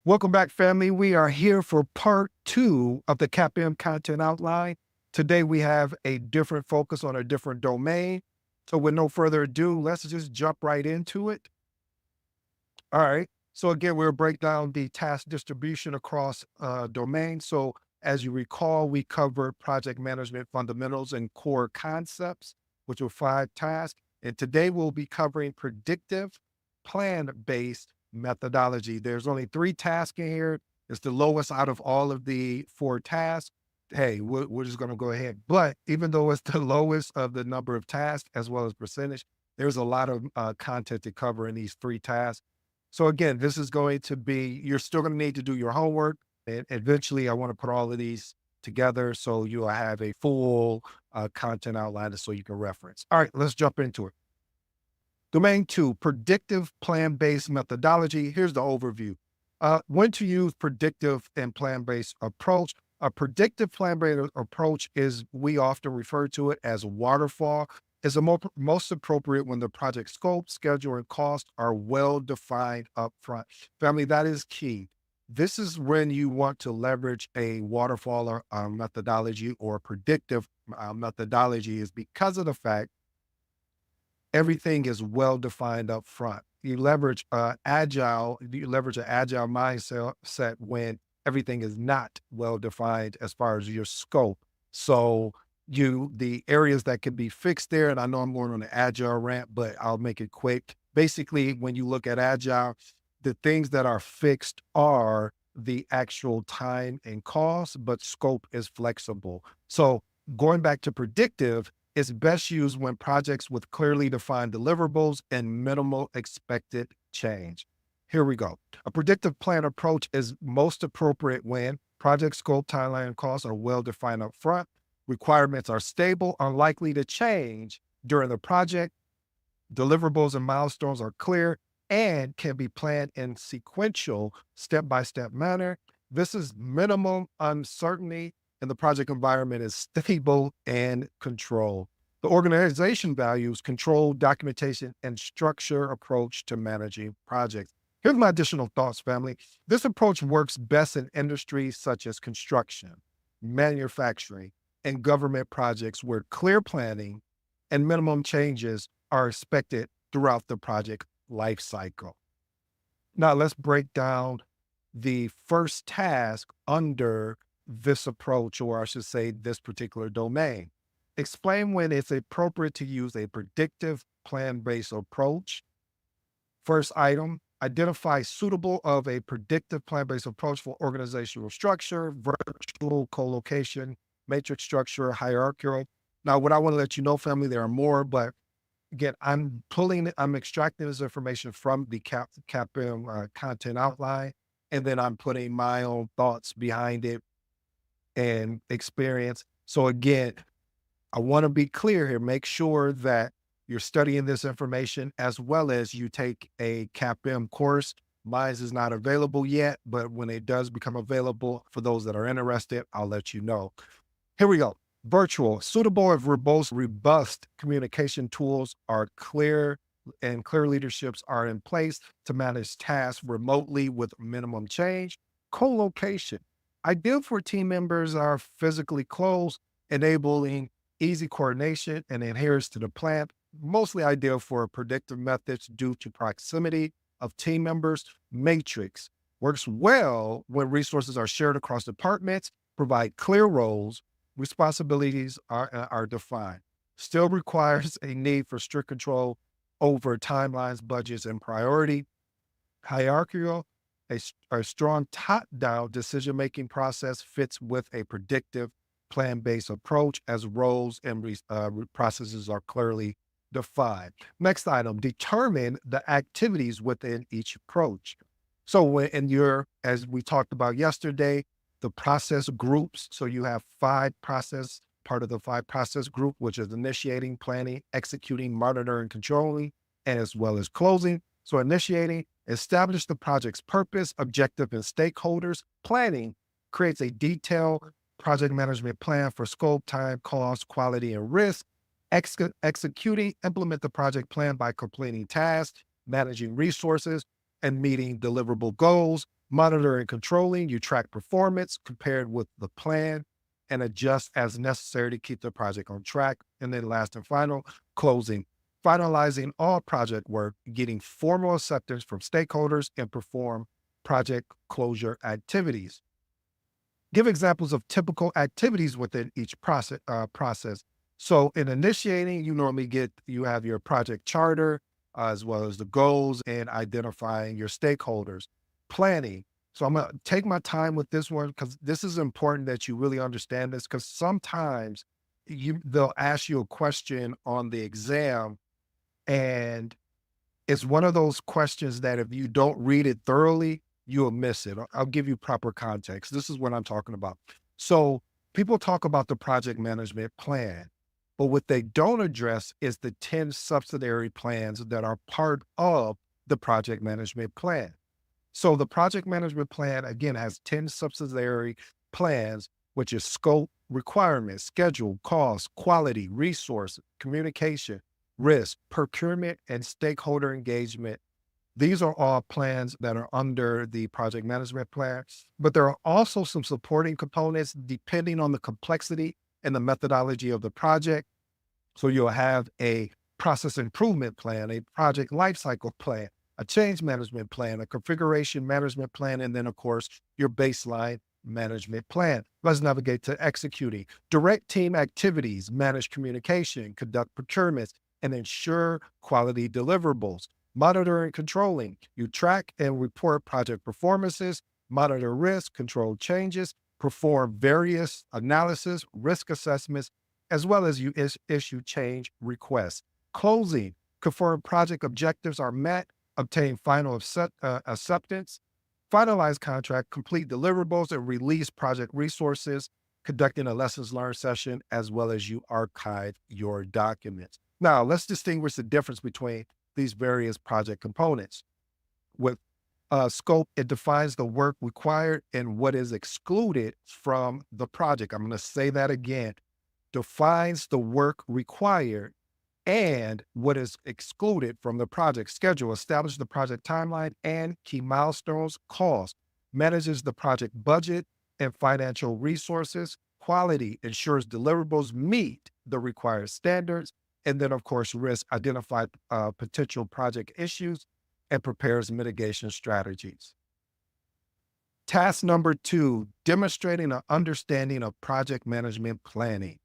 Welcome back, family. We are here for part 2 of the CAPM content outline. Today, we have a different focus on a different domain. So with no further ado, let's just jump right into it. All right. So again, we'll break down the task distribution across domains. So as you recall, we covered project management fundamentals and core concepts, which were 5 tasks. And today we'll be covering predictive plan-based methodology. There's only 3 tasks in here. It's the lowest out of all of the 4 tasks. Hey, we're just going to go ahead. But even though it's the lowest of the number of tasks as well as percentage, there's a lot of content to cover in these 3 tasks. So again, this is going to be, you're still going to need to do your homework. And eventually I want to put all of these together so you'll have a full content outline so you can reference. All right, let's jump into it. Domain 2, predictive plan-based methodology. Here's the overview. When to use predictive and plan-based approach. A predictive plan-based approach is, we often refer to it as waterfall, is the most appropriate when the project scope, schedule, and cost are well defined up front. Family, that is key. This is when you want to leverage a waterfall or, methodology or predictive methodology, is because of the fact everything is well defined up front. You leverage an agile mindset when everything is not well defined as far as your scope. So the areas that can be fixed there, and I know I'm going on an agile rant, but I'll make it quick. Basically, when you look at agile, the things that are fixed are the actual time and cost, but scope is flexible. So going back to predictive, it's best used when projects with clearly defined deliverables and minimal expected change. Here we go. A predictive plan approach is most appropriate when project scope, timeline, and costs are well defined up front. Requirements are stable, unlikely to change during the project. Deliverables and milestones are clear and can be planned in sequential, step-by-step manner. This is minimum uncertainty, and the project environment is stable and controlled. The organization values control, documentation, and structure approach to managing projects. Here's my additional thoughts, family. This approach works best in industries such as construction, manufacturing, and government projects where clear planning and minimum changes are expected throughout the project life cycle. Now let's break down the first task under this approach, or I should say this particular domain. Explain when it's appropriate to use a predictive plan-based approach. First item, identify suitable of a predictive plan-based approach for organizational structure, virtual co-location, matrix structure, hierarchical. Now, what I want to let you know, family, there are more, but again, I'm extracting this information from the CAPM content outline, and then I'm putting my own thoughts behind it and experience. So again, I want to be clear here. Make sure that you're studying this information as well as you take a CAPM course. Mine is not available yet, but when it does become available for those that are interested, I'll let you know. Here we go. Virtual, suitable and robust communication tools are clear, and clear leaderships are in place to manage tasks remotely with minimum change. Co-location, ideal for team members are physically close, enabling easy coordination and adherence to the plan. Mostly ideal for predictive methods due to proximity of team members. Matrix works well when resources are shared across departments, provide clear roles, responsibilities are defined. Still requires a need for strict control over timelines, budgets, and priority. Hierarchical, a strong top-down decision-making process fits with a predictive plan-based approach as roles and processes are clearly defined. Next item, determine the activities within each approach. So as we talked about yesterday, the process groups. So you have 5 process, part of the 5 process group, which is initiating, planning, executing, monitoring, controlling, and as well as closing. So initiating, establish the project's purpose, objective, and stakeholders. Planning creates a detailed project management plan for scope, time, cost, quality, and risk. Executing, implement the project plan by completing tasks, managing resources, and meeting deliverable goals. Monitoring and controlling, you track performance compared with the plan and adjust as necessary to keep the project on track. And then last and final, closing, finalizing all project work, getting formal acceptance from stakeholders, and perform project closure activities. Give examples of typical activities within each process. So in initiating, you have your project charter, as well as the goals and identifying your stakeholders. Planning. So I'm gonna take my time with this one because this is important that you really understand this, because sometimes they'll ask you a question on the exam, and it's one of those questions that if you don't read it thoroughly, you'll miss it. I'll give you proper context. This is what I'm talking about. So people talk about the project management plan, but what they don't address is the 10 subsidiary plans that are part of the project management plan. So the project management plan, again, has 10 subsidiary plans, which is scope, requirements, schedule, cost, quality, resource, communication, risk, procurement, and stakeholder engagement. These are all plans that are under the project management plan, but there are also some supporting components depending on the complexity and the methodology of the project. So you'll have a process improvement plan, a project lifecycle plan, a change management plan, a configuration management plan, and then, of course, your baseline management plan. Let's navigate to executing. Direct team activities, manage communication, conduct procurements, and ensure quality deliverables. Monitoring and controlling. You track and report project performances, monitor risk, control changes, perform various analysis, risk assessments, as well as you issue change requests. Closing. Confirm project objectives are met, obtain final acceptance, finalize contract, complete deliverables, and release project resources, conducting a lessons learned session, as well as you archive your documents. Now, let's distinguish the difference between these various project components. With scope, it defines the work required and what is excluded from the project. I'm going to say that again. Defines the work required and what is excluded from the project. Schedule, establish the project timeline and key milestones. Cost, manages the project budget and financial resources. Quality, ensures deliverables meet the required standards. And then, of course, risk, identify potential project issues and prepares mitigation strategies. Task number 2, demonstrating an understanding of project management planning.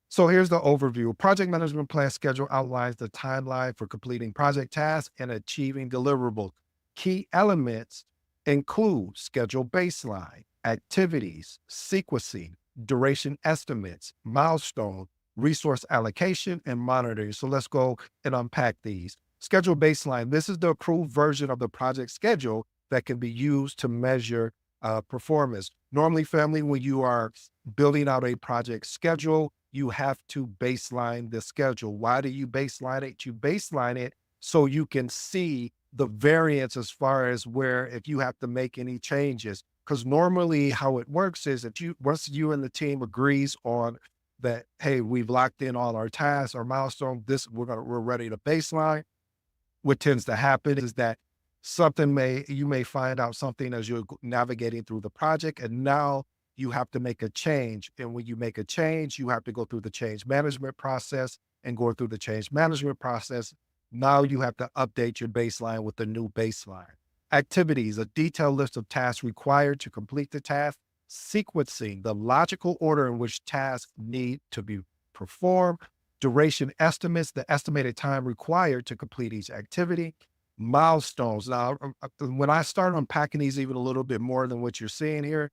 So here's the overview. Project management plan schedule outlines the timeline for completing project tasks and achieving deliverables. Key elements include schedule baseline, activities, sequencing, duration estimates, milestones, resource allocation, and monitoring. So let's go and unpack these. Schedule baseline. This is the approved version of the project schedule that can be used to measure performance. Normally, family, when you are building out a project schedule, you have to baseline the schedule. Why do you baseline it? You baseline it so you can see the variance as far as where, if you have to make any changes. Because normally how it works is that once you and the team agrees on that, hey, we've locked in all our tasks, our milestone, we're ready to baseline. What tends to happen is that you may find out something as you're navigating through the project, and now you have to make a change. And when you make a change, you have to go through the change management process, and going through the change management process, now you have to update your baseline with the new baseline. Activities, a detailed list of tasks required to complete the task. Sequencing, the logical order in which tasks need to be performed. Duration estimates, the estimated time required to complete each activity. Milestones. Now, when I start unpacking these even a little bit more than what you're seeing here,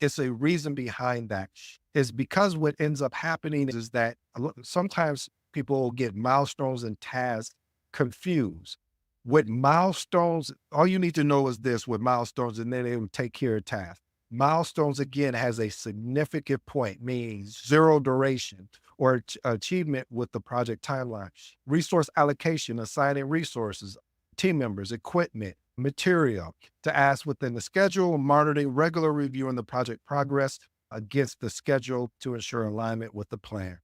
it's a reason behind that. Is because what ends up happening is that sometimes people get milestones and tasks confused. With milestones, all you need to know is this with milestones, and then they will take care of tasks. Milestones, again, has a significant point, meaning zero duration or achievement with the project timeline. Resource allocation, assigning resources, team members, equipment, material to ask within the schedule, monitoring, regular reviewing the project progress against the schedule to ensure alignment with the plan.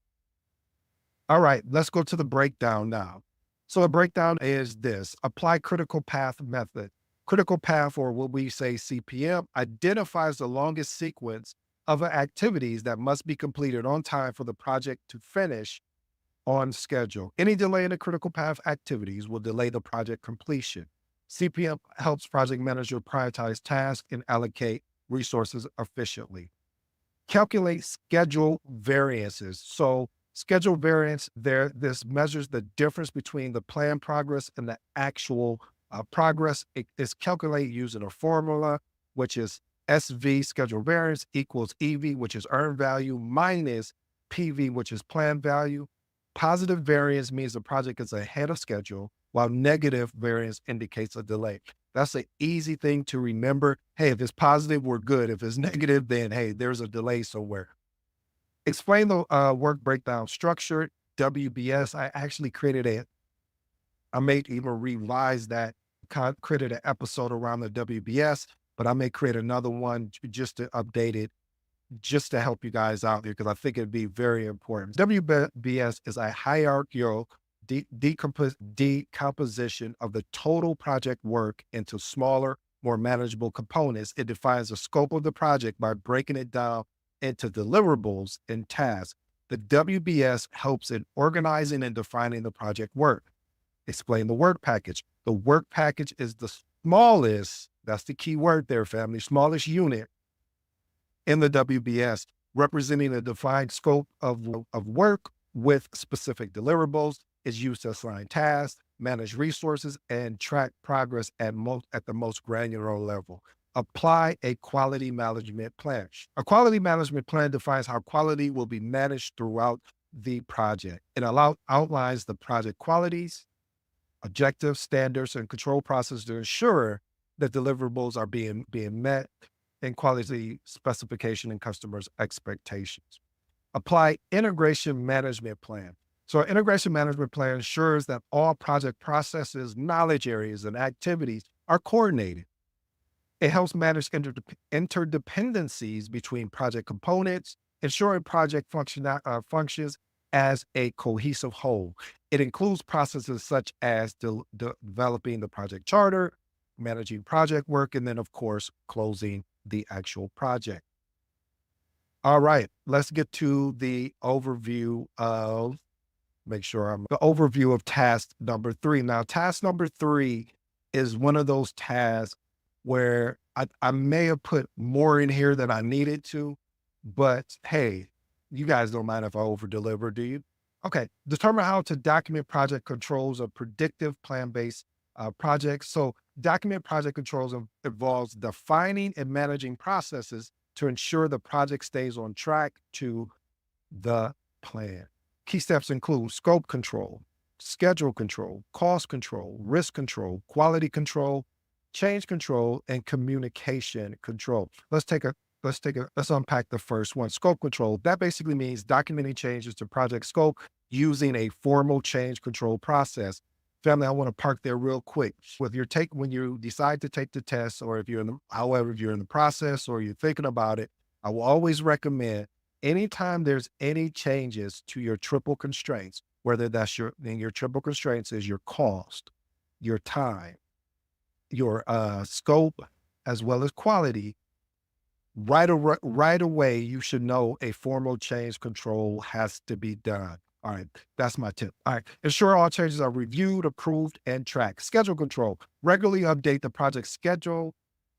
All right, let's go to the breakdown now. So the breakdown is this: apply critical path method. Critical path, or what we say CPM, identifies the longest sequence of activities that must be completed on time for the project to finish on schedule. Any delay in the critical path activities will delay the project completion. CPM helps project manager prioritize tasks and allocate resources efficiently. Calculate schedule variances. So schedule variance there, this measures the difference between the planned progress and the actual progress. It is calculated using a formula, which is SV, schedule variance, equals EV, which is earned value, minus PV, which is planned value. Positive variance means the project is ahead of schedule, while negative variance indicates a delay. That's an easy thing to remember. Hey, if it's positive, we're good. If it's negative, then hey, there's a delay somewhere. Explain the work breakdown structure, WBS. I actually I may even revise that, created an episode around the WBS, but I may create another one just to update it, just to help you guys out there, because I think it'd be very important. WBS is a hierarchical decomposition of the total project work into smaller, more manageable components. It defines the scope of the project by breaking it down into deliverables and tasks. The WBS helps in organizing and defining the project work. Explain the work package. The work package is the smallest, that's the key word there, family, smallest unit in the WBS, representing a defined scope of work with specific deliverables. Is used to assign tasks, manage resources, and track progress at the most granular level. Apply a quality management plan. A quality management plan defines how quality will be managed throughout the project. It outlines the project qualities, objectives, standards, and control process to ensure that deliverables are being met and quality specification and customers' expectations. Apply integration management plan. So an integration management plan ensures that all project processes, knowledge areas, and activities are coordinated. It helps manage interdependencies between project components, ensuring project functions as a cohesive whole. It includes processes such as developing the project charter, managing project work, and then, of course, closing the actual project. All right, let's get to the overview of the overview of task number 3. Now, task number 3 is one of those tasks where I may have put more in here than I needed to, but hey, you guys don't mind if I over deliver, do you? Okay, determine how to document project controls of predictive plan-based projects. So document project controls involves defining and managing processes to ensure the project stays on track to the plan. Key steps include scope control, schedule control, cost control, risk control, quality control, change control, and communication control. Let's unpack the first one. Scope control. That basically means documenting changes to project scope using a formal change control process. Family, I want to park there real quick. When you decide to take the test, or if you're in the process or you're thinking about it, I will always recommend, anytime there's any changes to your triple constraints, whether that's your triple constraints is your cost, your time, your scope, as well as quality, right away, you should know a formal change control has to be done. All right, that's my tip. All right, ensure all changes are reviewed, approved, and tracked. Schedule control. Regularly update the project schedule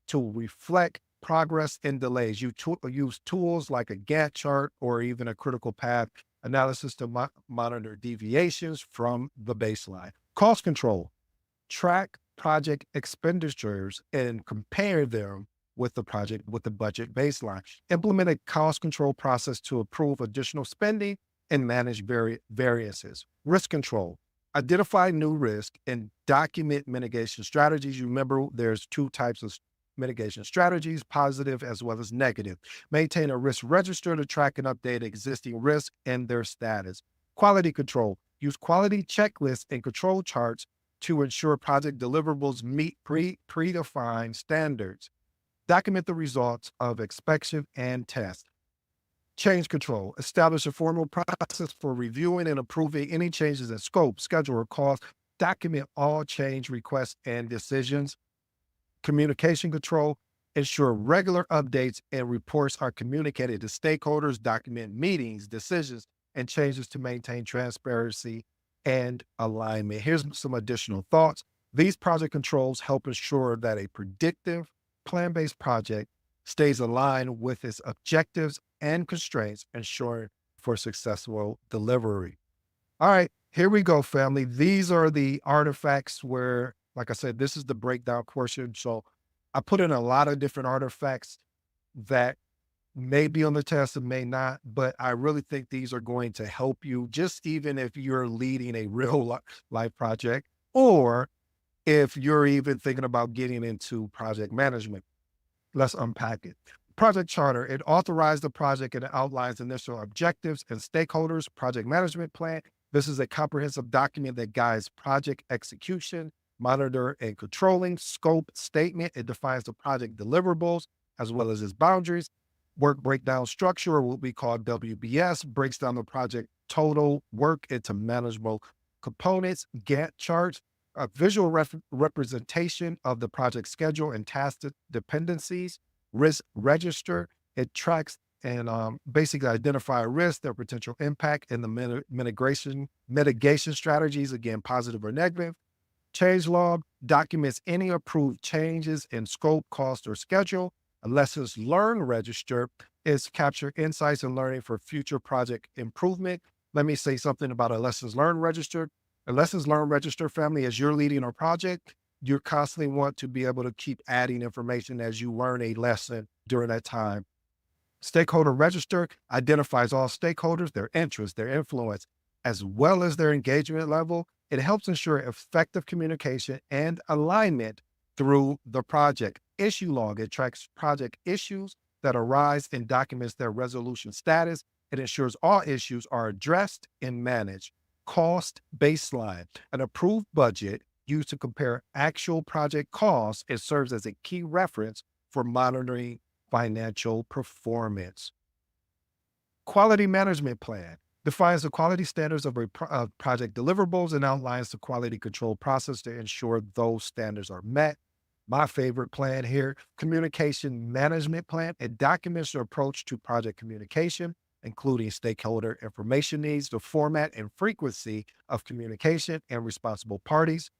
to reflect progress and delays. You use tools like a Gantt chart or even a critical path analysis to monitor deviations from the baseline. Cost control. Track project expenditures and compare them with the budget baseline. Implement a cost control process to approve additional spending and manage variances. Risk control. Identify new risk and document mitigation strategies. You remember there's 2 types of mitigation strategies, positive as well as negative. Maintain a risk register to track and update existing risks and their status. Quality control. Use quality checklists and control charts to ensure project deliverables meet predefined standards. Document the results of inspection and test. Change control. Establish a formal process for reviewing and approving any changes in scope, schedule, or cost. Document all change requests and decisions. Communication control, ensure regular updates and reports are communicated to stakeholders, document meetings, decisions, and changes to maintain transparency and alignment. Here's some additional thoughts. These project controls help ensure that a predictive, plan-based project stays aligned with its objectives and constraints, ensuring for successful delivery. All right, here we go, family. These are the artifacts where, like I said, this is the breakdown portion. So I put in a lot of different artifacts that may be on the test and may not, but I really think these are going to help you, just even if you're leading a life project, or if you're even thinking about getting into project management. Let's unpack it. Project charter, it authorized the project and it outlines initial objectives and stakeholders. Project management plan, this is a comprehensive document that guides project execution, monitor and controlling. Scope statement, it defines the project deliverables as well as its boundaries. Work breakdown structure, or what we call WBS, breaks down the project total work into manageable components. Gantt charts, a visual representation of the project schedule and task dependencies. Risk register, it tracks and basically identify risk, their potential impact, and the mitigation strategies, again, positive or negative. Change log documents any approved changes in scope, cost, or schedule. A lessons learned register is capture insights and learning for future project improvement. Let me say something about a lessons learned register. A lessons learned register, family, as you're leading a project, you constantly want to be able to keep adding information as you learn a lesson during that time. Stakeholder register identifies all stakeholders, their interests, their influence, as well as their engagement level. It helps ensure effective communication and alignment through the project. Issue log, it tracks project issues that arise and documents their resolution status. It ensures all issues are addressed and managed. Cost baseline, an approved budget used to compare actual project costs. It serves as a key reference for monitoring financial performance. Quality management plan defines the quality standards of project deliverables and outlines the quality control process to ensure those standards are met. My favorite plan here, communication management plan. It documents the approach to project communication, including stakeholder information needs, the format and frequency of communication, and responsible parties.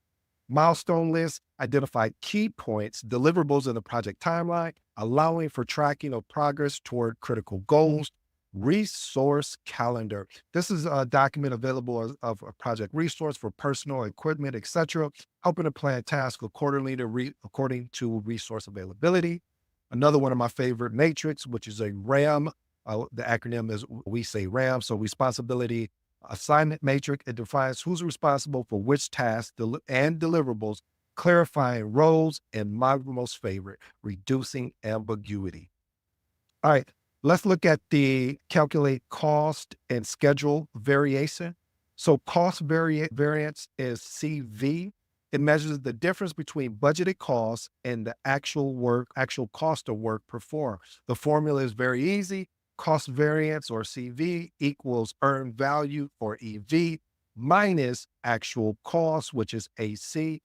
Milestone list, identify key points, deliverables in the project timeline, allowing for tracking of progress toward critical goals. Resource calendar. This is a document available of a project resource for personal equipment, etc., helping to plan tasks accordingly according to resource availability. Another one of my favorite, matrix, which is a RAM. The acronym is, we say RAM, so responsibility assignment matrix. It defines who's responsible for which tasks and deliverables, clarifying roles, and my most favorite, reducing ambiguity. All right, let's look at the calculate cost and schedule variation. So cost variance is CV. It measures the difference between budgeted costs and the actual cost of work performed. The formula is very easy. Cost variance, or CV, equals earned value, or EV, minus actual cost, which is AC.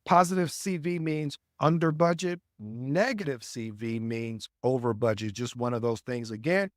Positive CV means under budget. Negative CV means over budget. Just one of those things again.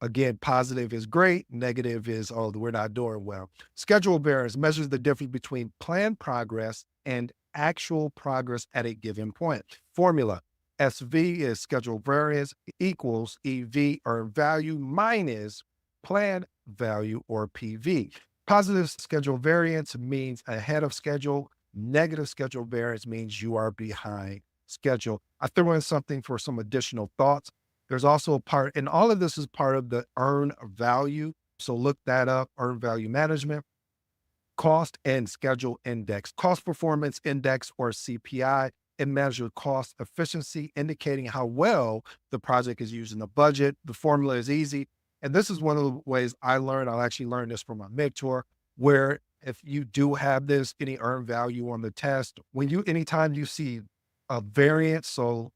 Again, positive is great. Negative is, oh, we're not doing well. Schedule variance measures the difference between planned progress and actual progress at a given point. Formula, SV is schedule variance equals EV, earned value, minus planned value, or PV. Positive schedule variance means ahead of schedule. Negative schedule variance means you are behind schedule. I threw in something for some additional thoughts. There's also a part, and all of this is part of the earned value. So look that up, earned value management. Cost and schedule index. Cost performance index, or CPI, it measures cost efficiency, indicating how well the project is using the budget. The formula is easy. And this is one of the ways I learned. I'll actually learn this from my mentor, where if you do have this, any earned value on the test, anytime you see a variance, so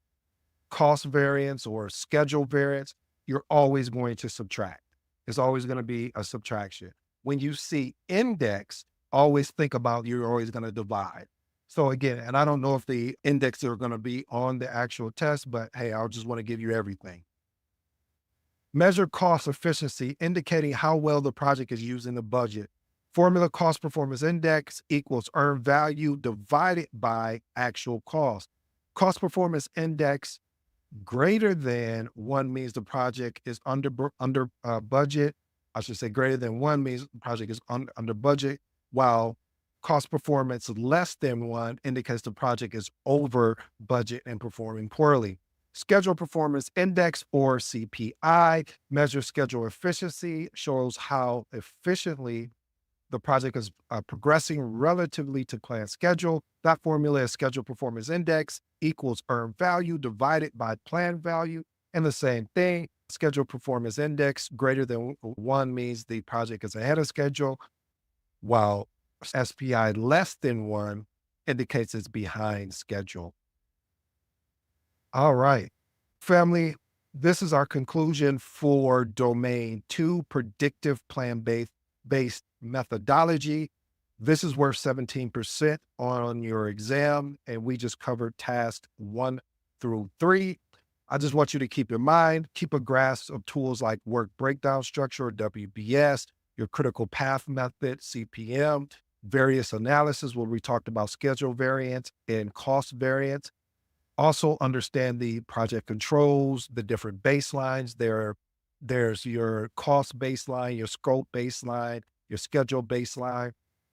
cost variance or schedule variance, you're always going to subtract. It's always going to be a subtraction. When you see index, always think about you're always going to divide. So again, and I don't know if the indexes are going to be on the actual test, but hey, I'll just want to give you everything. Measure cost efficiency, indicating how well the project is using the budget. Formula cost performance index equals earned value divided by actual cost. Cost performance index greater than one means the project is under budget. I should say greater than one means the project is under budget, while cost performance less than one indicates the project is over budget and performing poorly. Schedule performance index, or CPI, measures schedule efficiency, shows how efficiently the project is progressing relatively to planned schedule. That formula is schedule performance index equals earned value divided by planned value. And the same thing, schedule performance index greater than one means the project is ahead of schedule, while SPI less than one indicates it's behind schedule. All right, family, this is our conclusion for domain 2, predictive plan-based methodology. This is worth 17% on your exam, and we just covered tasks 1 through 3. I just want you to keep in mind, keep a grasp of tools like work breakdown structure, WBS, your critical path method, CPM, various analysis where we talked about schedule variance and cost variance. Also understand the project controls, the different baselines. There's your cost baseline, your scope baseline, your schedule baseline.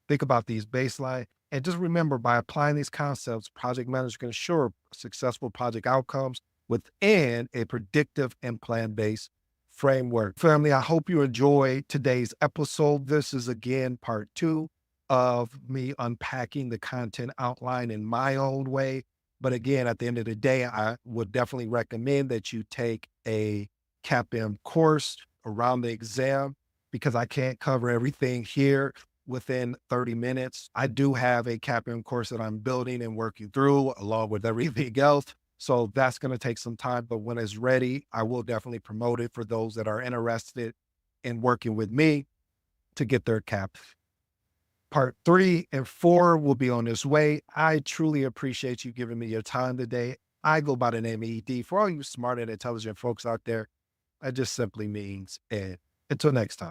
Think about these baseline. And just remember, by applying these concepts, project managers can ensure successful project outcomes within a predictive and plan-based framework. Family, I hope you enjoyed today's episode. This is again part 2 of me unpacking the content outline in my own way. But again, at the end of the day, I would definitely recommend that you take a CAPM course around the exam, because I can't cover everything here within 30 minutes. I do have a CAPM course that I'm building and working through along with everything else. So that's going to take some time, but when it's ready, I will definitely promote it for those that are interested in working with me to get their CAP. Part 3 and 4 will be on its way. I truly appreciate you giving me your time today. I go by the name of ED. For all you smart and intelligent folks out there, that just simply means Ed. Until next time.